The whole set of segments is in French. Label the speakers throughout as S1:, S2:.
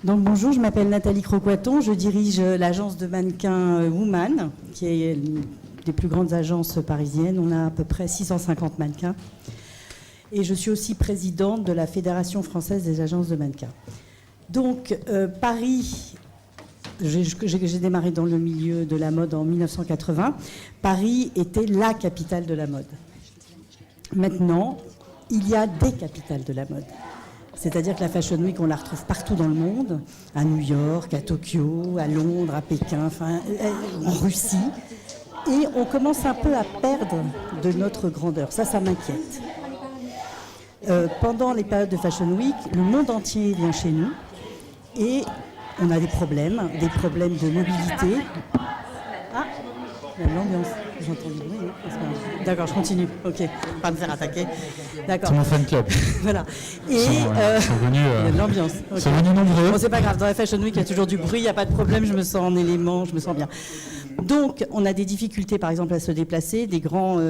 S1: Donc bonjour, je m'appelle Nathalie Croquaton, je dirige l'agence de mannequins Woman, qui est une des plus grandes agences parisiennes. On a à peu près 650 mannequins. Et je suis aussi présidente de la Fédération française des agences de mannequins. Donc Paris, j'ai démarré dans le milieu de la mode en 1980. Paris était la capitale de la mode. Maintenant, il y a des capitales de la mode. C'est-à-dire que la Fashion Week, on la retrouve partout dans le monde, à New York, à Tokyo, à Londres, à Pékin, enfin, en Russie. Et on commence un peu à perdre de notre grandeur. Ça m'inquiète. Pendant les périodes de Fashion Week, le monde entier vient chez nous et on a des problèmes de mobilité. Ah, il y a l'ambiance. J'entends du bruit. D'accord, je continue. Ok, pas me faire attaquer. D'accord.
S2: C'est mon fan club.
S1: Voilà. Et
S2: ils sont venus.
S1: il y a de l'ambiance. Okay.
S2: Ils sont venus nombreux.
S1: Bon, c'est pas grave. Dans la Fashion Week, il y a toujours du bruit. Il n'y a pas de problème. Je me sens en élément. Je me sens bien. Donc, on a des difficultés, par exemple, à se déplacer. Des grandes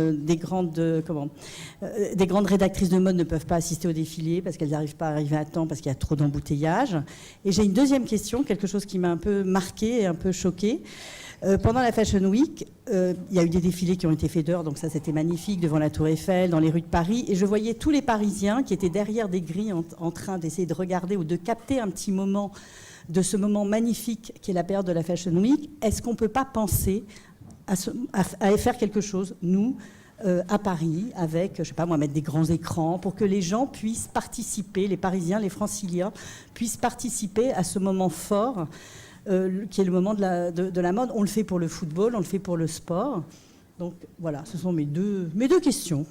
S1: rédactrices de mode ne peuvent pas assister au défilé parce qu'elles n'arrivent pas à arriver à temps parce qu'il y a trop d'embouteillages. Et j'ai une deuxième question, quelque chose qui m'a un peu marquée et un peu choquée. Pendant la Fashion Week, il y a eu des défilés qui ont été faits dehors, donc ça c'était magnifique, devant la Tour Eiffel, dans les rues de Paris, et je voyais tous les Parisiens qui étaient derrière des grilles en train d'essayer de regarder ou de capter un petit moment de ce moment magnifique qui est la période de la Fashion Week. Est-ce qu'on ne peut pas penser à faire quelque chose, nous, à Paris, avec, je ne sais pas moi, mettre des grands écrans pour que les gens puissent participer, les Parisiens, les Franciliens, puissent participer à ce moment fort qui est le moment de la mode. On le fait pour le football, on le fait pour le sport. Donc voilà, ce sont mes deux questions.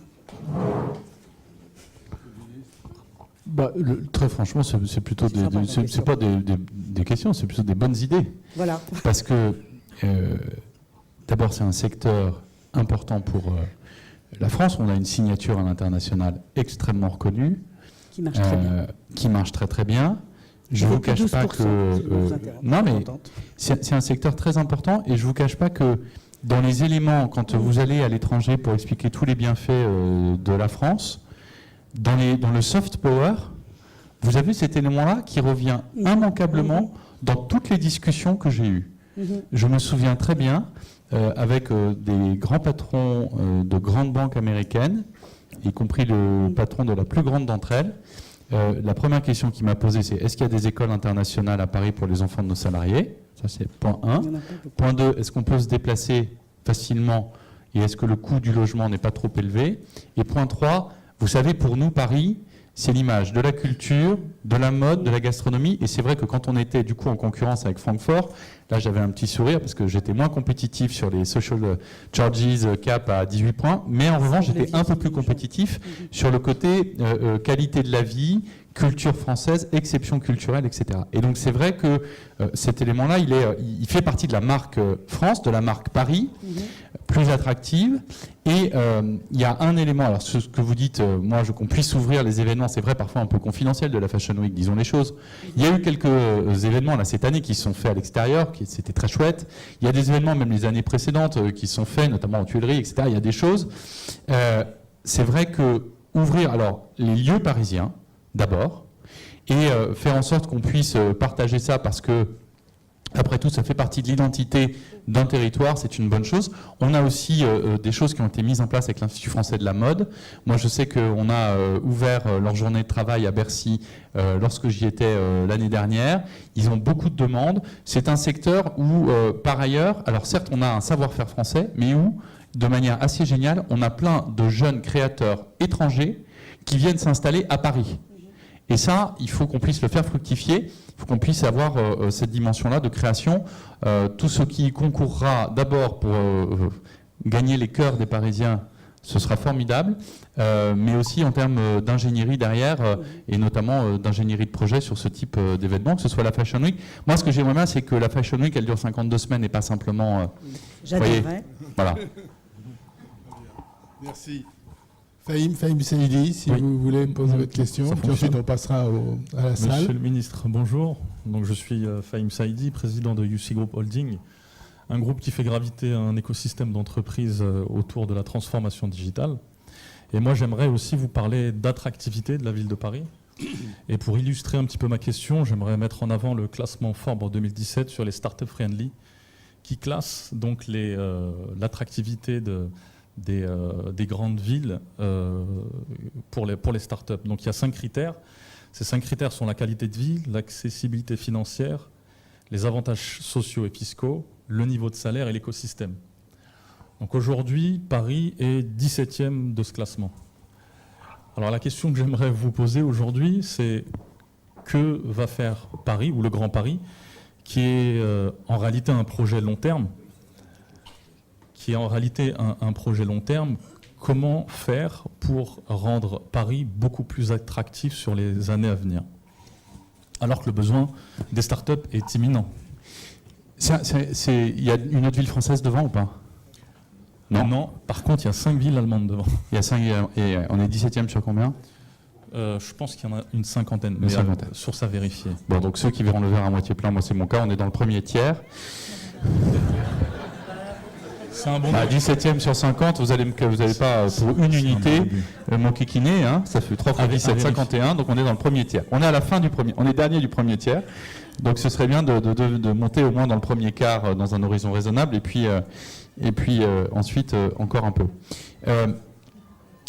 S2: Très franchement, c'est plutôt c'est pas des questions, c'est plutôt des bonnes idées.
S1: Voilà.
S2: Parce que d'abord, c'est un secteur important pour la France. On a une signature à l'international extrêmement reconnue,
S1: qui marche très bien.
S2: Qui marche très très bien. Je ne vous cache pas que... non, mais c'est un secteur très important et je ne vous cache pas que dans les éléments, quand vous allez à l'étranger pour expliquer tous les bienfaits de la France, dans le soft power, vous avez cet élément-là qui revient immanquablement dans toutes les discussions que j'ai eues. Je me souviens très bien, avec des grands patrons de grandes banques américaines, y compris le patron de la plus grande d'entre elles, la première question qu'il m'a posée, c'est est-ce qu'il y a des écoles internationales à Paris pour les enfants de nos salariés? Ça, c'est point 1. Point 2, est-ce qu'on peut se déplacer facilement et est-ce que le coût du logement n'est pas trop élevé? Et point 3, vous savez, pour nous, Paris, c'est l'image de la culture, de la mode, de la gastronomie. Et c'est vrai que quand on était du coup en concurrence avec Francfort, là j'avais un petit sourire parce que j'étais moins compétitif sur les social charges cap à 18 points. Mais en revanche, j'étais un peu plus compétitif sur le côté qualité de la vie, culture française, exception culturelle, etc. Et donc c'est vrai que cet élément-là, il fait partie de la marque France, de la marque Paris, plus attractive. Et il y a un élément, alors ce que vous dites, moi qu'on puisse ouvrir les événements, c'est vrai parfois un peu confidentiel de la Fashion Week, disons les choses. Il y a eu quelques événements là, cette année qui se sont faits à l'extérieur, c'était très chouette. Il y a des événements, même les années précédentes, qui se sont faits, notamment en Tuileries, etc. Il y a des choses. C'est vrai que ouvrir alors les lieux parisiens, d'abord, et faire en sorte qu'on puisse partager ça parce que, après tout, ça fait partie de l'identité d'un territoire, c'est une bonne chose. On a aussi des choses qui ont été mises en place avec l'Institut français de la mode. Moi, je sais qu'on a ouvert leur journée de travail à Bercy lorsque j'y étais l'année dernière. Ils ont beaucoup de demandes. C'est un secteur où, par ailleurs, alors certes, on a un savoir-faire français, mais où, de manière assez géniale, on a plein de jeunes créateurs étrangers qui viennent s'installer à Paris. Et ça, il faut qu'on puisse le faire fructifier, il faut qu'on puisse avoir cette dimension-là de création. Tout ce qui concourra d'abord pour gagner les cœurs des Parisiens, ce sera formidable, mais aussi en termes d'ingénierie derrière, et notamment d'ingénierie de projet sur ce type d'événement, que ce soit la Fashion Week. Moi, ce que j'aimerais bien, c'est que la Fashion Week, elle dure 52 semaines et pas simplement...
S1: J'adhérerais.
S2: Voilà.
S3: Merci. Fahim Saïdi, si vous voulez poser votre question, puis ensuite on passera à la salle.
S4: Monsieur le ministre, bonjour. Donc, je suis Fahim Saïdi, président de UC Group Holding, un groupe qui fait graviter un écosystème d'entreprises autour de la transformation digitale. Et moi, j'aimerais aussi vous parler d'attractivité de la ville de Paris. Et pour illustrer un petit peu ma question, j'aimerais mettre en avant le classement Forbes 2017 sur les startups friendly, qui classe donc l'attractivité des grandes villes pour les startups. Donc il y a 5 critères. Ces 5 critères sont la qualité de vie, l'accessibilité financière, les avantages sociaux et fiscaux, le niveau de salaire et l'écosystème. Donc aujourd'hui, Paris est 17e de ce classement. Alors la question que j'aimerais vous poser aujourd'hui, c'est que va faire Paris, ou le Grand Paris, qui est en réalité un projet long terme, comment faire pour rendre Paris beaucoup plus attractif sur les années à venir, alors que le besoin des startups est imminent.
S2: Il y a une autre ville française devant ou pas ?
S4: Non. Par contre, il y a 5 villes allemandes devant.
S2: Il y a 5, et on est 17e sur combien ?
S4: Je pense qu'il y en a une cinquantaine, mais source à vérifier.
S2: Bon, donc ceux qui verront le verre à moitié plein, moi c'est mon cas, on est dans le premier tiers.
S4: C'est un bon
S2: 17e sur 50, vous n'allez pas, pour une unité, m'enquiquiner, hein, ça fait 3 fois 17, 51, donc on est dans le premier tiers. On est à la fin du premier, on est dernier du premier tiers, donc ce serait bien de monter au moins dans le premier quart dans un horizon raisonnable, et puis ensuite encore un peu.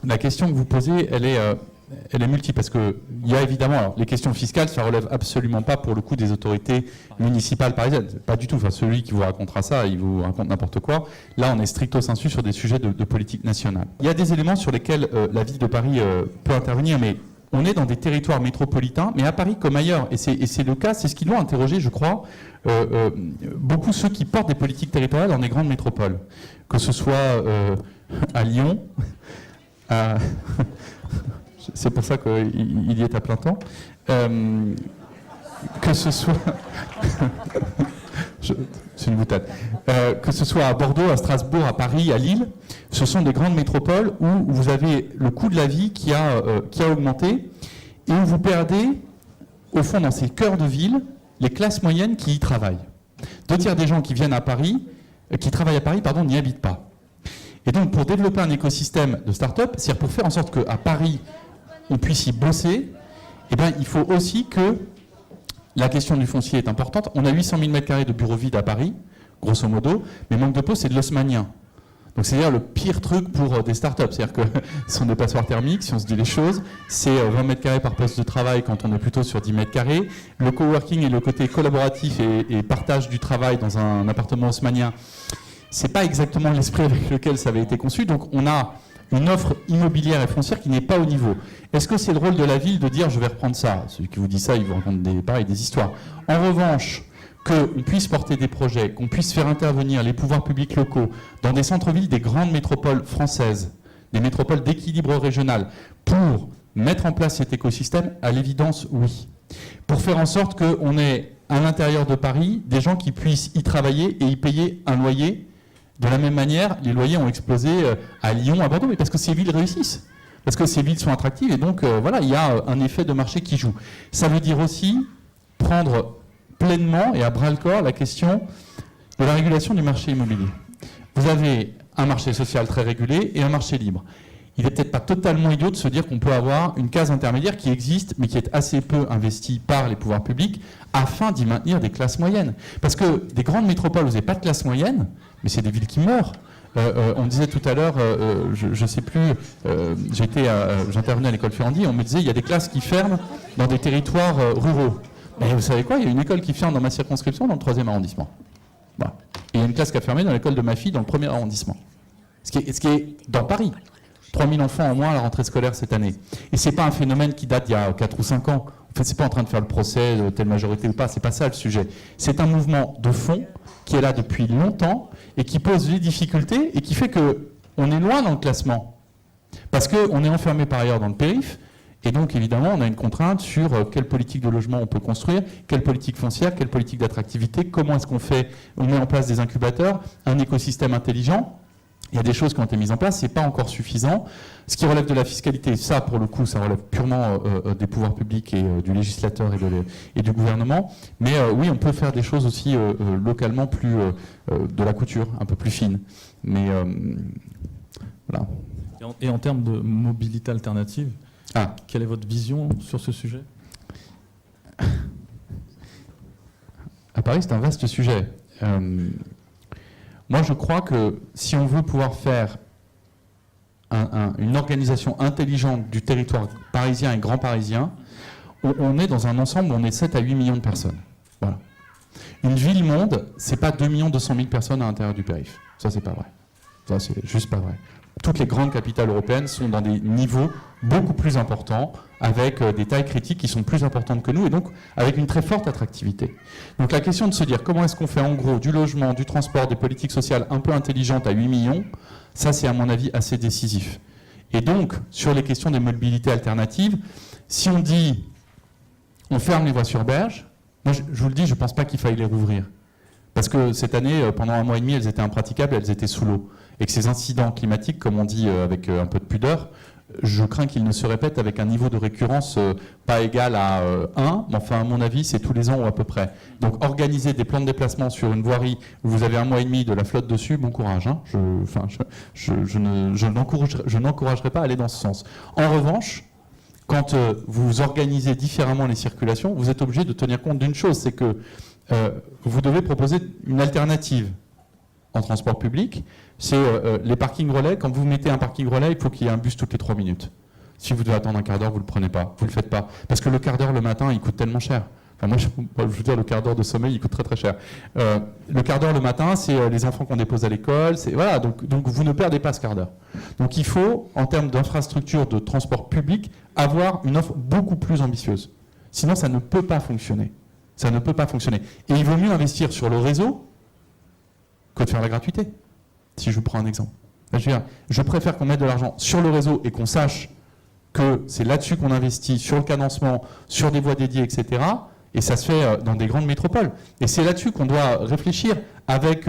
S2: La question que vous posez, elle est multiple, parce qu'il y a évidemment, alors, les questions fiscales, ça ne relève absolument pas pour le coup des autorités municipales parisiennes. Pas du tout. Enfin, celui qui vous racontera ça, il vous raconte n'importe quoi. Là, on est stricto sensu sur des sujets de politique nationale. Il y a des éléments sur lesquels la ville de Paris peut intervenir, mais on est dans des territoires métropolitains, mais à Paris comme ailleurs. Et c'est le cas, c'est ce qui doit interroger, je crois, beaucoup ceux qui portent des politiques territoriales dans des grandes métropoles. Que ce soit à Lyon, c'est pour ça qu'il y est à plein temps. Que ce soit... c'est une boutade. Que ce soit à Bordeaux, à Strasbourg, à Paris, à Lille, ce sont des grandes métropoles où vous avez le coût de la vie qui a augmenté et où vous perdez, au fond, dans ces cœurs de ville, les classes moyennes qui y travaillent. 2 tiers des gens qui viennent à Paris, qui travaillent à Paris, n'y habitent pas. Et donc, pour développer un écosystème de start-up, c'est-à-dire pour faire en sorte qu'à Paris, on puisse y bosser, il faut aussi que la question du foncier est importante. On a 800 000 m² de bureaux vides à Paris, grosso modo, mais manque de peau, c'est de l'haussmannien. Donc c'est-à-dire le pire truc pour des startups. C'est-à-dire que ce sont des passoires thermiques, si on se dit les choses, c'est 20 m² par poste de travail quand on est plutôt sur 10 m². Le coworking et le côté collaboratif et partage du travail dans un appartement haussmannien, c'est pas exactement l'esprit avec lequel ça avait été conçu. Donc on a une offre immobilière et foncière qui n'est pas au niveau. Est-ce que c'est le rôle de la ville de dire je vais reprendre ça ? Celui qui vous dit ça, il vous raconte des histoires. En revanche, qu'on puisse porter des projets, qu'on puisse faire intervenir les pouvoirs publics locaux dans des centres-villes des grandes métropoles françaises, des métropoles d'équilibre régional, pour mettre en place cet écosystème, à l'évidence, oui. Pour faire en sorte qu'on ait à l'intérieur de Paris des gens qui puissent y travailler et y payer un loyer. De la même manière, les loyers ont explosé à Lyon, à Bordeaux, mais parce que ces villes réussissent, parce que ces villes sont attractives, et donc il y a un effet de marché qui joue. Ça veut dire aussi prendre pleinement et à bras-le-corps la question de la régulation du marché immobilier. Vous avez un marché social très régulé et un marché libre. Il n'est peut-être pas totalement idiot de se dire qu'on peut avoir une case intermédiaire qui existe, mais qui est assez peu investie par les pouvoirs publics, afin d'y maintenir des classes moyennes. Parce que des grandes métropoles où vous n'avez pas de classe moyenne, mais c'est des villes qui meurent. On disait tout à l'heure, je ne sais plus, j'intervenais à l'école Ferrandi, on me disait il y a des classes qui ferment dans des territoires ruraux. Mais vous savez quoi, il y a une école qui ferme dans ma circonscription, dans le 3e arrondissement. Voilà. Et il y a une classe qui a fermé dans l'école de ma fille, dans le 1er arrondissement. Ce qui est dans Paris. 3000 enfants en moins à la rentrée scolaire cette année. Et ce n'est pas un phénomène qui date d'il y a 4 ou 5 ans. En fait, ce n'est pas en train de faire le procès de telle majorité ou pas, ce n'est pas ça le sujet. C'est un mouvement de fond qui est là depuis longtemps et qui pose des difficultés et qui fait qu'on est loin dans le classement. Parce qu'on est enfermé par ailleurs dans le périph', et donc évidemment on a une contrainte sur quelle politique de logement on peut construire, quelle politique foncière, quelle politique d'attractivité, comment est-ce on met en place des incubateurs, un écosystème intelligent. Il y a des choses qui ont été mises en place, ce n'est pas encore suffisant. Ce qui relève de la fiscalité, ça pour le coup, ça relève purement des pouvoirs publics et du législateur et du gouvernement. Mais oui, on peut faire des choses aussi localement plus de la couture, un peu plus fine. Mais voilà.
S4: Et en termes de mobilité alternative, Quelle est votre vision sur ce sujet ?
S2: À Paris, c'est un vaste sujet. Moi, je crois que si on veut pouvoir faire une organisation intelligente du territoire parisien et grand parisien, on est dans un ensemble où on est 7 à 8 millions de personnes. Voilà. Une ville-monde, c'est pas 2 200 000 personnes à l'intérieur du périph'. Ça, c'est pas vrai. Ça, c'est juste pas vrai. Toutes les grandes capitales européennes sont dans des niveaux beaucoup plus importants, avec des tailles critiques qui sont plus importantes que nous, et donc avec une très forte attractivité. Donc la question de se dire comment est-ce qu'on fait en gros du logement, du transport, des politiques sociales un peu intelligentes à 8 millions, ça c'est à mon avis assez décisif. Et donc, sur les questions des mobilités alternatives, si on dit on ferme les voies sur berge, moi je vous le dis, je ne pense pas qu'il faille les rouvrir. Parce que cette année, pendant 1 mois et demi, elles étaient impraticables, elles étaient sous l'eau. Et que ces incidents climatiques, comme on dit avec un peu de pudeur, je crains qu'ils ne se répètent avec un niveau de récurrence pas égal à 1, mais enfin à mon avis c'est tous les ans ou à peu près. Donc organiser des plans de déplacement sur une voirie où vous avez 1 mois et demi de la flotte dessus, bon courage. Hein. Je n'encouragerai pas à aller dans ce sens. En revanche, quand vous organisez différemment les circulations, vous êtes obligé de tenir compte d'une chose, c'est que vous devez proposer une alternative en transport public. C'est les parkings relais. Quand vous mettez un parking relais, il faut qu'il y ait un bus toutes les 3 minutes. Si vous devez attendre un quart d'heure, vous ne le prenez pas, vous ne le faites pas. Parce que le quart d'heure le matin, il coûte tellement cher. Enfin, moi, je veux dire, le quart d'heure de sommeil, il coûte très très cher. Le quart d'heure le matin, c'est les enfants qu'on dépose à l'école. Voilà, donc vous ne perdez pas ce quart d'heure. Donc il faut, en termes d'infrastructure de transport public, avoir une offre beaucoup plus ambitieuse. Sinon, ça ne peut pas fonctionner. Ça ne peut pas fonctionner. Et il vaut mieux investir sur le réseau que de faire la gratuité. Si je vous prends un exemple. Je préfère qu'on mette de l'argent sur le réseau et qu'on sache que c'est là-dessus qu'on investit, sur le cadencement, sur des voies dédiées, etc. Et ça se fait dans des grandes métropoles. Et c'est là-dessus qu'on doit réfléchir avec,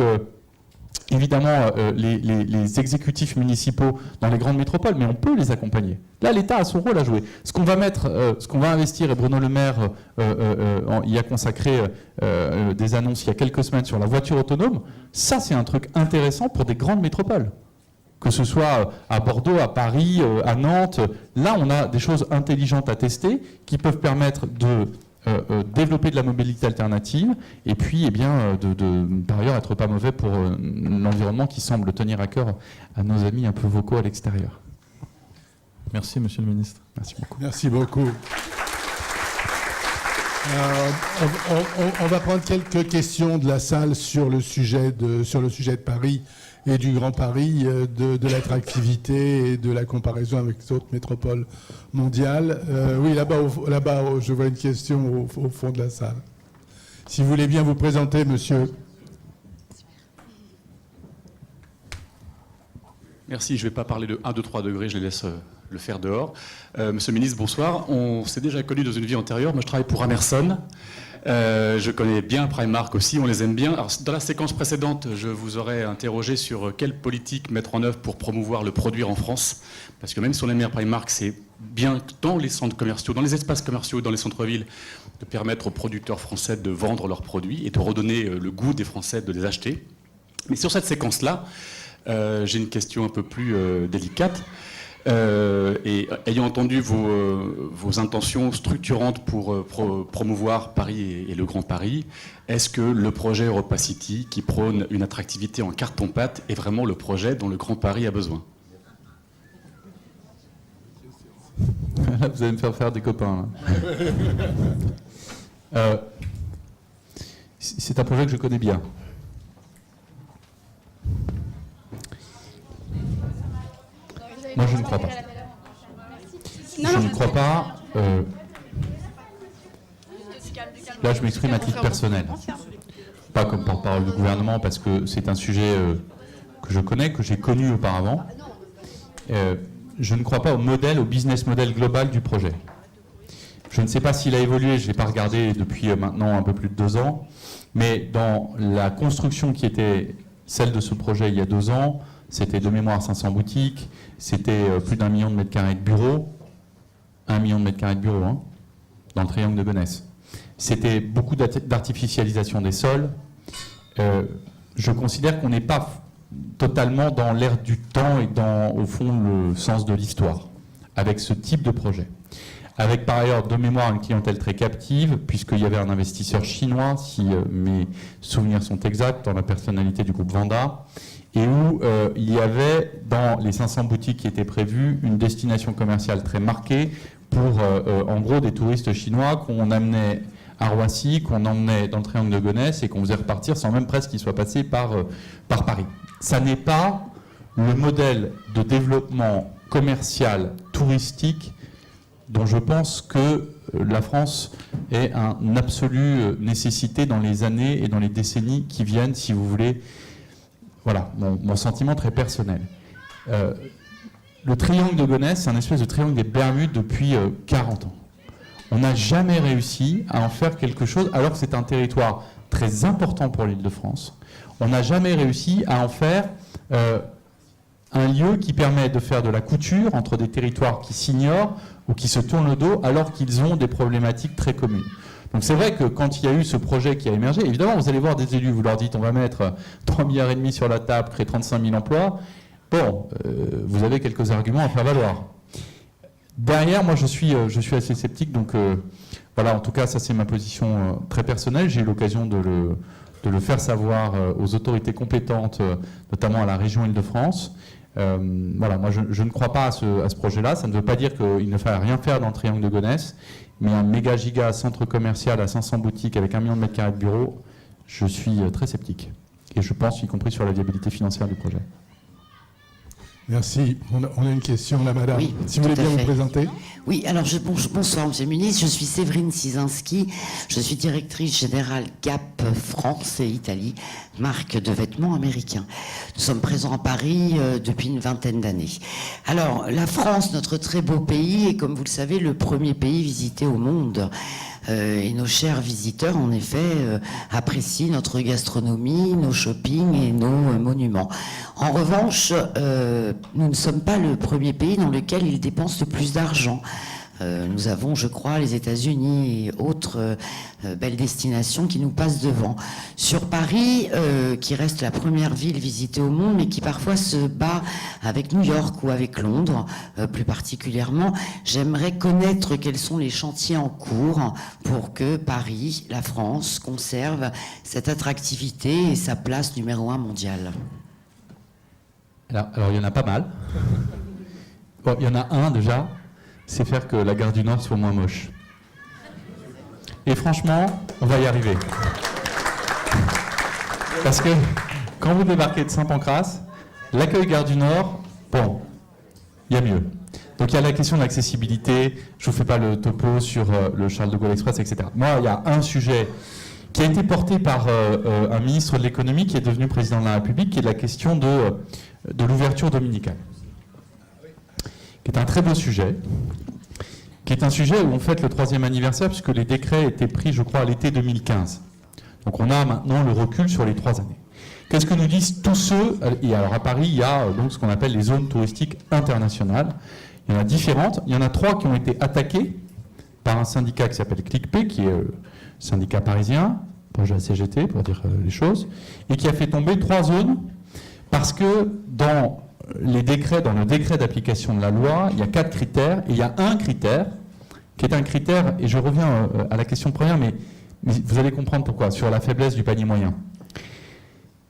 S2: évidemment, les exécutifs municipaux dans les grandes métropoles, mais on peut les accompagner. Là, l'État a son rôle à jouer. Ce qu'on va investir, et Bruno Le Maire y a consacré des annonces il y a quelques semaines sur la voiture autonome, ça, c'est un truc intéressant pour des grandes métropoles. Que ce soit à Bordeaux, à Paris, à Nantes, là, on a des choses intelligentes à tester qui peuvent permettre de développer de la mobilité alternative et puis eh bien, par ailleurs être pas mauvais pour l'environnement qui semble tenir à cœur à nos amis un peu vocaux à l'extérieur.
S4: Merci Monsieur le Ministre.
S2: Merci beaucoup.
S3: Merci beaucoup. On va prendre quelques questions de la salle sur le sujet de Paris et du Grand Paris, de l'attractivité et de la comparaison avec d'autres métropoles mondiales. Oui, là-bas, je vois une question au fond de la salle. Si vous voulez bien vous présenter, monsieur.
S5: Merci, je ne vais pas parler de 1, 2, 3 degrés, je les laisse le faire dehors. Monsieur le ministre, bonsoir. On s'est déjà connus dans une vie antérieure. Moi, je travaille pour Amerson. Je connais bien Primark aussi, on les aime bien. Alors, dans la séquence précédente, je vous aurais interrogé sur quelle politique mettre en œuvre pour promouvoir le produire en France. Parce que même si on aime bien Primark, c'est bien dans les centres commerciaux, dans les espaces commerciaux, dans les centres-villes, de permettre aux producteurs français de vendre leurs produits et de redonner le goût des Français de les acheter. Mais sur cette séquence-là, j'ai une question un peu plus délicate. Et ayant entendu vos intentions structurantes pour promouvoir Paris et le Grand Paris, est-ce que le projet Europa City, qui prône une attractivité en carton-pâte, est vraiment le projet dont le Grand Paris a besoin ?
S2: Là, vous allez me faire des copains. C'est un projet que je connais bien. Moi, je ne crois pas. Je ne crois pas. Là, je m'exprime à titre personnel. Pas comme porte-parole du gouvernement, parce que c'est un sujet que je connais, que j'ai connu auparavant. Je ne crois pas au business model global du projet. Je ne sais pas s'il a évolué, je n'ai pas regardé depuis maintenant un peu plus de 2 ans, mais dans la construction qui était celle de ce projet il y a 2 ans, c'était de mémoire 500 boutiques, c'était plus d'1 million de mètres carrés de bureaux, 1 million de mètres carrés de bureaux, hein, dans le triangle de Gonesse. C'était beaucoup d'artificialisation des sols. Je considère qu'on n'est pas totalement dans l'ère du temps et dans, au fond, le sens de l'histoire. avec ce type de projet. Avec par ailleurs de mémoire une clientèle très captive, puisqu'il y avait un investisseur chinois, si mes souvenirs sont exacts, dans la personnalité du groupe Vanda, et où il y avait, dans les 500 boutiques qui étaient prévues, une destination commerciale très marquée pour, en gros, des touristes chinois qu'on amenait à Roissy, qu'on emmenait dans le triangle de Gonesse et qu'on faisait repartir sans même presque qu'ils soient passés par Paris. Ça n'est pas le modèle de développement commercial, touristique, dont je pense que la France est une absolue nécessité dans les années et dans les décennies qui viennent, si vous voulez. Voilà, mon sentiment très personnel. Le triangle de Gonesse, c'est un espèce de triangle des Bermudes depuis 40 ans. On n'a jamais réussi à en faire quelque chose, alors que c'est un territoire très important pour l'Île-de-France. On n'a jamais réussi à en faire un lieu qui permet de faire de la couture entre des territoires qui s'ignorent ou qui se tournent le dos, alors qu'ils ont des problématiques très communes. Donc c'est vrai que quand il y a eu ce projet qui a émergé, évidemment, vous allez voir des élus, vous leur dites on va mettre 3,5 milliards sur la table, créer 35 000 emplois. Bon, vous avez quelques arguments à faire valoir. Derrière, moi, je suis assez sceptique, donc voilà, en tout cas, ça c'est ma position très personnelle. J'ai eu l'occasion de le faire savoir aux autorités compétentes, notamment à la région Île-de-France. Voilà, moi, je ne crois pas à ce projet-là. Ça ne veut pas dire qu'il ne fallait rien faire dans le triangle de Gonesse, mais un méga giga centre commercial à 500 boutiques avec 1 million de mètres carrés de bureaux, je suis très sceptique. Et je pense, y compris sur la viabilité financière du projet.
S3: Merci. On a une question là, madame.
S6: Oui,
S3: si vous voulez bien vous présenter.
S6: Oui, alors bonsoir, monsieur le ministre. Je suis Séverine Sizinski. Je suis directrice générale Gap France et Italie, marque de vêtements américains. Nous sommes présents à Paris depuis une vingtaine d'années. Alors, la France, notre très beau pays, est, comme vous le savez, le premier pays visité au monde. Et nos chers visiteurs, en effet, apprécient notre gastronomie, nos shoppings et nos monuments. En revanche, nous ne sommes pas le premier pays dans lequel ils dépensent le plus d'argent. Nous avons, je crois, les États-Unis et autres belles destinations qui nous passent devant. Sur Paris, qui reste la première ville visitée au monde, mais qui parfois se bat avec New York ou avec Londres, plus particulièrement, j'aimerais connaître quels sont les chantiers en cours pour que Paris, la France, conserve cette attractivité et sa place numéro 1 mondiale.
S2: Alors il y en a pas mal. Bon, il y en a un déjà, c'est faire que la gare du Nord soit moins moche. Et franchement, on va y arriver. Parce que quand vous débarquez de Saint-Pancrace, l'accueil gare du Nord, bon, il y a mieux. Donc il y a la question de l'accessibilité, je ne vous fais pas le topo sur le Charles de Gaulle Express, etc. Moi, il y a un sujet qui a été porté par un ministre de l'économie qui est devenu président de la République, qui est la question de l'ouverture dominicale. Qui est un très beau sujet, qui est un sujet où on fête le 3e anniversaire, puisque les décrets étaient pris, je crois, à l'été 2015. Donc on a maintenant le recul sur les 3 années. Qu'est-ce que nous disent tous ceux... Et alors à Paris, il y a donc ce qu'on appelle les zones touristiques internationales. Il y en a différentes. Il y en a 3 qui ont été attaquées par un syndicat qui s'appelle ClicP, qui est le syndicat parisien, proche de la CGT, pour dire les choses, et qui a fait tomber 3 zones, parce que dans le décret d'application de la loi, il y a 4 critères, et il y a un critère, qui est un critère, et je reviens à la question première, mais vous allez comprendre pourquoi, sur la faiblesse du panier moyen.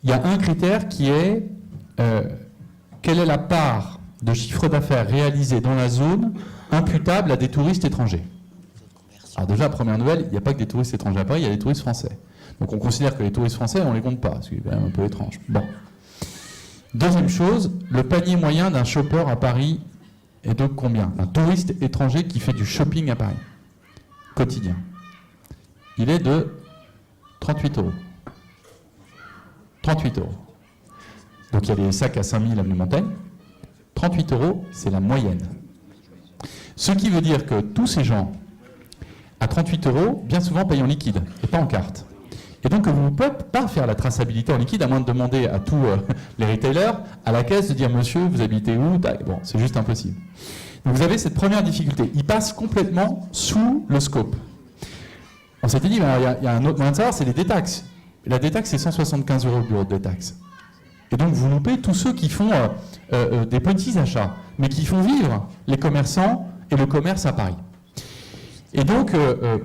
S2: Il y a un critère qui est quelle est la part de chiffre d'affaires réalisé dans la zone imputable à des touristes étrangers. Alors déjà, première nouvelle, il n'y a pas que des touristes étrangers à Paris, il y a des touristes français. Donc on considère que les touristes français, on ne les compte pas, ce qui est quand même un peu étrange. Bon. Deuxième chose, le panier moyen d'un shopper à Paris est de combien? Un touriste étranger qui fait du shopping à Paris, quotidien. Il est de 38 €. 38 €. Donc il y a les sacs à 5 000 avenue Montaigne. 38 €, c'est la moyenne. Ce qui veut dire que tous ces gens, à 38 €, bien souvent payent en liquide et pas en carte. Et donc vous ne pouvez pas faire la traçabilité en liquide à moins de demander à tous les retailers à la caisse de dire « Monsieur, vous habitez où ?» Bon, c'est juste impossible. Donc vous avez cette première difficulté. Ils passent complètement sous le scope. On s'était dit, il y a un autre moyen de savoir, c'est les détaxes. La détaxe, c'est 175 € le bureau de détaxe. Et donc vous loupez tous ceux qui font des petits achats. mais qui font vivre les commerçants et le commerce à Paris. Et donc,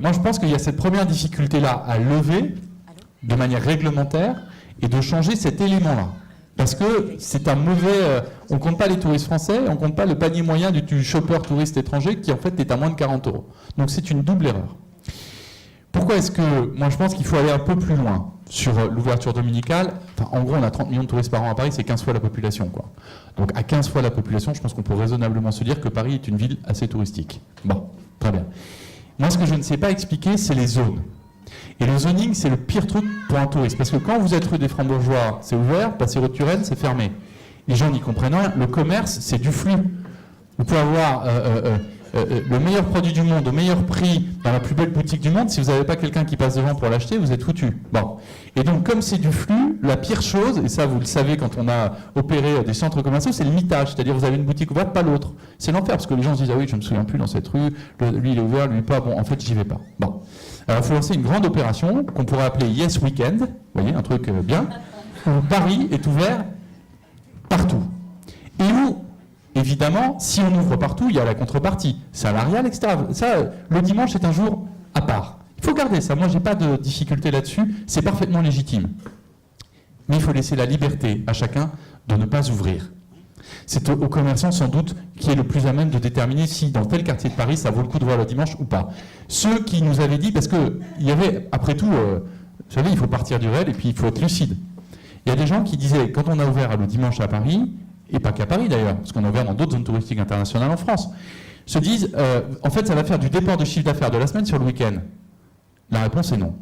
S2: moi je pense qu'il y a cette première difficulté-là à lever de manière réglementaire et de changer cet élément-là. Parce que c'est un mauvais... on ne compte pas les touristes français, on ne compte pas le panier moyen du shopper touriste étranger qui en fait est à moins de 40 €. Donc c'est une double erreur. Pourquoi est-ce que... Moi je pense qu'il faut aller un peu plus loin sur l'ouverture dominicale. Enfin, en gros, on a 30 millions de touristes par an à Paris, c'est 15 fois la population, quoi. Donc à 15 fois la population, je pense qu'on peut raisonnablement se dire que Paris est une ville assez touristique. Bon, très bien. Moi ce que je ne sais pas expliquer, c'est les zones. Et le zoning, c'est le pire truc pour un touriste. Parce que quand vous êtes rue des Francs-Bourgeois, c'est ouvert, passez rue de Turenne, c'est fermé. Les gens n'y comprennent rien. Le commerce, c'est du flux. Vous pouvez avoir le meilleur produit du monde au meilleur prix dans la plus belle boutique du monde. Si vous n'avez pas quelqu'un qui passe devant pour l'acheter, vous êtes foutu. Bon. Et donc, comme c'est du flux, la pire chose, et ça vous le savez quand on a opéré des centres commerciaux, c'est le mitage. C'est-à-dire vous avez une boutique ouverte, pas l'autre. C'est l'enfer, parce que les gens se disent « Ah oui, je ne me souviens plus dans cette rue, lui il est ouvert, lui pas, bon, en fait, j'y vais pas. » Bon. Alors, il faut lancer une grande opération qu'on pourrait appeler Yes Weekend, vous voyez, un truc bien, où Paris est ouvert partout. Et où, évidemment, si on ouvre partout, il y a la contrepartie salariale, etc. Ça, le dimanche est un jour à part. Il faut garder ça. Moi, je n'ai pas de difficulté là-dessus. C'est parfaitement légitime. Mais il faut laisser la liberté à chacun de ne pas ouvrir. C'est aux commerçants, sans doute, qui est le plus à même de déterminer si, dans tel quartier de Paris, ça vaut le coup de voir le dimanche ou pas. Ceux qui nous avaient dit, parce qu'il y avait, après tout, vous savez, il faut partir du réel et puis il faut être lucide. Il y a des gens qui disaient, quand on a ouvert le dimanche à Paris, et pas qu'à Paris d'ailleurs, parce qu'on a ouvert dans d'autres zones touristiques internationales en France, se disent, en fait, ça va faire du déport de chiffre d'affaires de la semaine sur le week-end. La réponse est non.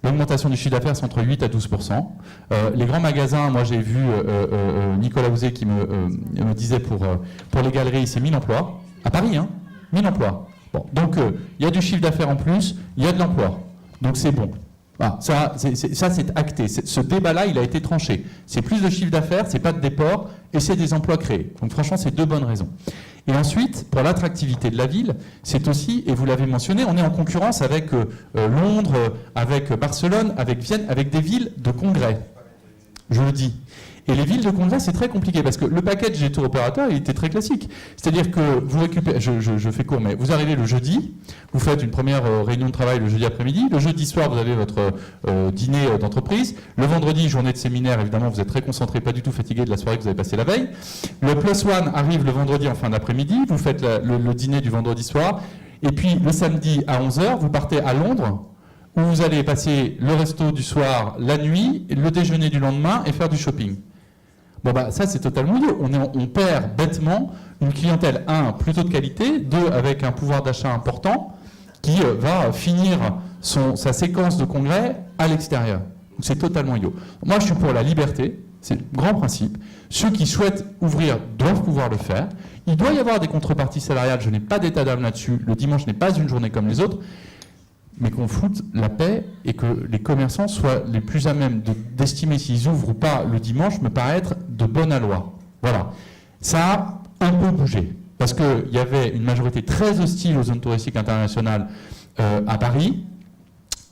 S2: L'augmentation du chiffre d'affaires, c'est entre 8 à 12%. Les grands magasins, moi j'ai vu Nicolas Houzé qui me disait pour les galeries, c'est 1000 emplois. À Paris, hein, 1000 emplois. Bon, donc il y a du chiffre d'affaires en plus, il y a de l'emploi. Donc c'est bon. Ah, ça, c'est acté. Ce débat-là, il a été tranché. C'est plus de chiffre d'affaires, c'est pas de déport, et c'est des emplois créés. Donc franchement, c'est deux bonnes raisons. Et ensuite, pour l'attractivité de la ville, c'est aussi, et vous l'avez mentionné, on est en concurrence avec Londres, avec Barcelone, avec Vienne, avec des villes de congrès. Je le dis. Et les villes de congrès, c'est très compliqué parce que le package des tours opérateurs, il était très classique. C'est-à-dire que vous récupérez, je fais court, mais vous arrivez le jeudi, vous faites une première réunion de travail le jeudi après-midi, le jeudi soir, vous avez votre dîner d'entreprise, le vendredi, journée de séminaire, évidemment, vous êtes très concentré, pas du tout fatigué de la soirée que vous avez passée la veille. Le Plus One arrive le vendredi en fin d'après-midi, vous faites le dîner du vendredi soir, et puis le samedi à 11h, vous partez à Londres, où vous allez passer le resto du soir la nuit, le déjeuner du lendemain et faire du shopping. Bon bah ça c'est totalement idiot. On perd bêtement une clientèle, plutôt de qualité, 2, avec un pouvoir d'achat important, qui va finir sa séquence de congrès à l'extérieur. Donc c'est totalement idiot. Moi je suis pour la liberté, c'est le grand principe. Ceux qui souhaitent ouvrir doivent pouvoir le faire. Il doit y avoir des contreparties salariales, je n'ai pas d'état d'âme là-dessus. Le dimanche n'est pas une journée comme les autres. Mais qu'on foute la paix et que les commerçants soient les plus à même d'estimer s'ils ouvrent ou pas le dimanche me paraît être de bonne loi. Voilà. Ça a un peu bougé, parce qu'il y avait une majorité très hostile aux zones touristiques internationales à Paris.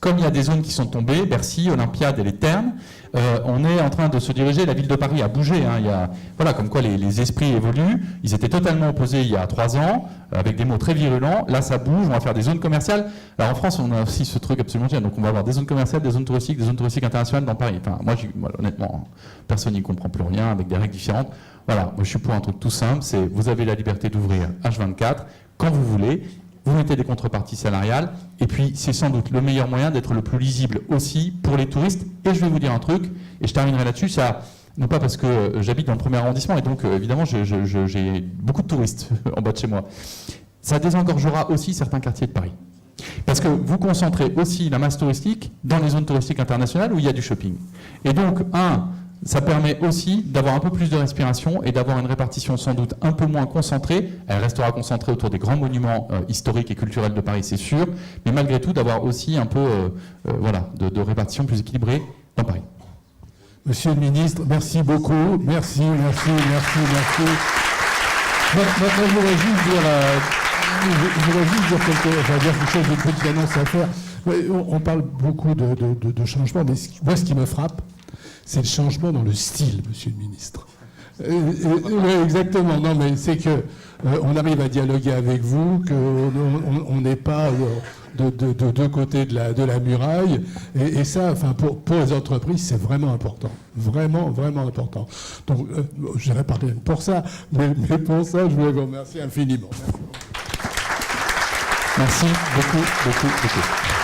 S2: Comme il y a des zones qui sont tombées, Bercy, Olympiade et les Thermes, on est en train de se diriger, la ville de Paris a bougé, hein, voilà, comme quoi les esprits évoluent. Ils étaient totalement opposés il y a 3 ans, avec des mots très virulents. Là, ça bouge, on va faire des zones commerciales. Alors en France, on a aussi ce truc absolument génial. Donc on va avoir des zones commerciales, des zones touristiques internationales dans Paris. Enfin, moi, honnêtement, personne n'y comprend plus rien, avec des règles différentes. Voilà, moi je suis pour un truc tout simple, c'est vous avez la liberté d'ouvrir H24 quand vous voulez. Vous mettez des contreparties salariales, et puis c'est sans doute le meilleur moyen d'être le plus lisible aussi pour les touristes. Et je vais vous dire un truc, et je terminerai là-dessus, ça, non pas parce que j'habite dans le 1er arrondissement, et donc évidemment j'ai beaucoup de touristes en bas de chez moi. Ça désengorgera aussi certains quartiers de Paris. Parce que vous concentrez aussi la masse touristique dans les zones touristiques internationales où il y a du shopping. Et donc, ça permet aussi d'avoir un peu plus de respiration et d'avoir une répartition sans doute un peu moins concentrée. Elle restera concentrée autour des grands monuments historiques et culturels de Paris, c'est sûr, mais malgré tout d'avoir aussi un peu de répartition plus équilibrée dans Paris.
S3: Monsieur le ministre, merci beaucoup. Merci. Maintenant, je voudrais juste dire quelque chose, une petite annonce à faire. On parle beaucoup de changements, mais moi, ce qui me frappe, c'est le changement dans le style, monsieur le ministre. Oui, exactement. Non, mais c'est que on arrive à dialoguer avec vous, qu'on n'est pas de deux côtés de la muraille. Et ça, enfin, pour les entreprises, c'est vraiment important. Vraiment, vraiment important. Donc, je n'irai pas pour ça, mais pour ça, je voulais vous remercier infiniment.
S2: Merci beaucoup, beaucoup, beaucoup.